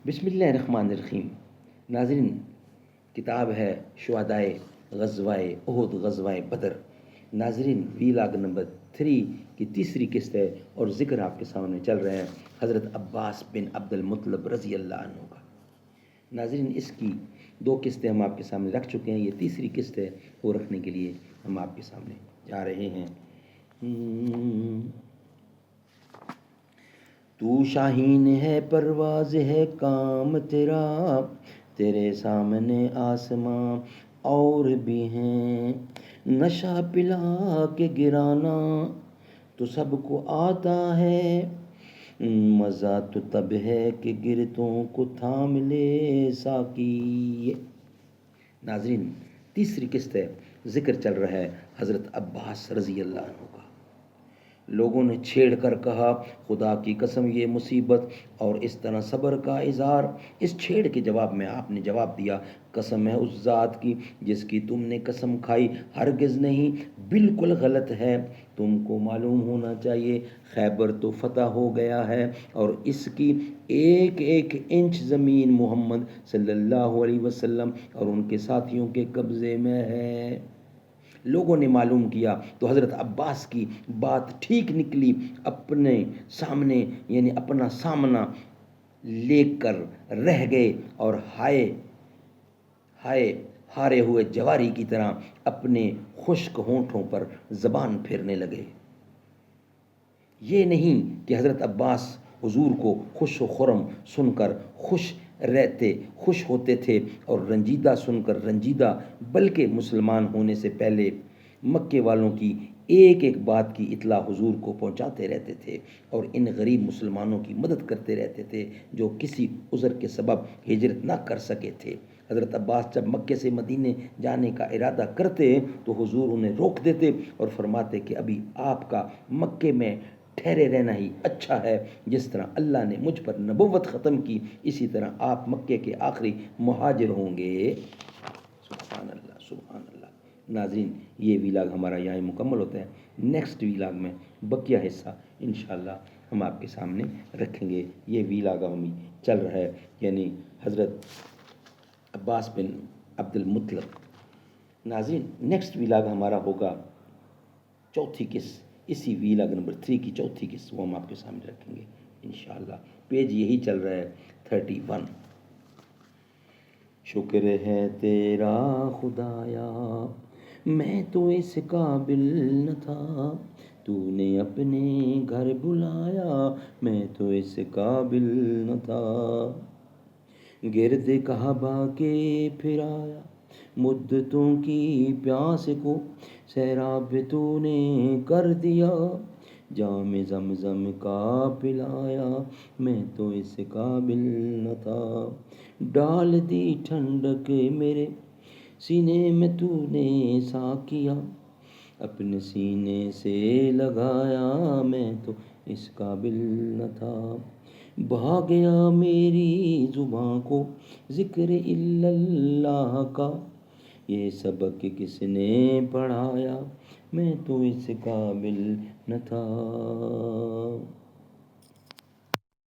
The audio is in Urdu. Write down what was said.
بسم اللہ الرحمن الرحیم۔ ناظرین، کتاب ہے شہدائے غزوہ احد، غزوہ بدر۔ ناظرین، ویلاگ نمبر 3 کی تیسری قسط ہے اور ذکر آپ کے سامنے چل رہے ہیں حضرت عباس بن عبد المطلب رضی اللہ عنہ کا۔ ناظرین، اس کی 2 قسطیں ہم آپ کے سامنے رکھ چکے ہیں، یہ تیسری قسط ہے، وہ رکھنے کے لیے ہم آپ کے سامنے جا رہے ہیں۔ تو شاہین ہے، پرواز ہے کام تیرا، تیرے سامنے آسماں اور بھی ہیں، نشہ پلا کے گرانا تو سب کو آتا ہے، مزہ تو تب ہے کہ گرتوں کو تھام لے ساقی۔ ناظرین، تیسری قسط ہے، ذکر چل رہا ہے حضرت عباس رضی اللہ عنہ کا۔ لوگوں نے چھیڑ کر کہا، خدا کی قسم یہ مصیبت اور اس طرح صبر کا اظہار۔ اس چھیڑ کے جواب میں آپ نے جواب دیا، قسم ہے اس ذات کی جس کی تم نے قسم کھائی، ہرگز نہیں، بالکل غلط ہے۔ تم کو معلوم ہونا چاہیے خیبر تو فتح ہو گیا ہے اور اس کی ایک ایک انچ زمین محمد صلی اللہ علیہ وسلم اور ان کے ساتھیوں کے قبضے میں ہے۔ لوگوں نے معلوم کیا تو حضرت عباس کی بات ٹھیک نکلی، اپنے سامنے یعنی اپنا سامنا لے کر رہ گئے اور ہائے ہارے ہوئے جواری کی طرح اپنے خشک ہونٹوں پر زبان پھیرنے لگے۔ یہ نہیں کہ حضرت عباس حضور کو خوش و خرم سن کر خوش ہوتے تھے اور رنجیدہ سن کر رنجیدہ، بلکہ مسلمان ہونے سے پہلے مکے والوں کی ایک ایک بات کی اطلاع حضور کو پہنچاتے رہتے تھے اور ان غریب مسلمانوں کی مدد کرتے رہتے تھے جو کسی عذر کے سبب ہجرت نہ کر سکے تھے۔ حضرت عباس جب مکے سے مدینے جانے کا ارادہ کرتے تو حضور انہیں روک دیتے اور فرماتے کہ ابھی آپ کا مکے میں ٹھہرے رہنا ہی اچھا ہے، جس طرح اللہ نے مجھ پر نبوت ختم کی اسی طرح آپ مکے کے آخری مہاجر ہوں گے۔ سبحان اللہ، سبحان اللہ۔ ناظرین، یہ ویلاگ ہمارا یہاں مکمل ہوتا ہے۔ نیکسٹ ویلاگ میں بقیہ حصہ انشاءاللہ ہم آپ کے سامنے رکھیں گے۔ یہ ویلاگ ہمیں چل رہا ہے یعنی حضرت عباس بن عبد المطلب۔ ناظرین، نیکسٹ ویلاگ ہمارا ہوگا چوتھی قسط، اسی ویلاگ نمبر 3 کی چوتھی قسط، وہ ہم آپ کے سامنے رکھیں گے انشاءاللہ۔ پیج یہی چل رہا ہے 31۔ شکر ہے تیرا خدایا، میں تو اس قابل نہ تھا، تو نے اپنے گھر بلایا، میں تو اس قابل نہ تھا، گرد کعبہ کے پھرایا، مدتوں کی پیاس کو سیراب تو نے کر دیا، جام زمزم کا پلایا، میں تو اس قابل نہ تھا، ڈال دی ٹھنڈک میرے سینے میں تو نے ساقیا، اپنے سینے سے لگایا، میں تو اس قابل نہ تھا، بہا گیا میری زباں کو ذکر الا اللہ کا، یہ سبق کس نے پڑھایا، میں تو اس قابل نہ تھا۔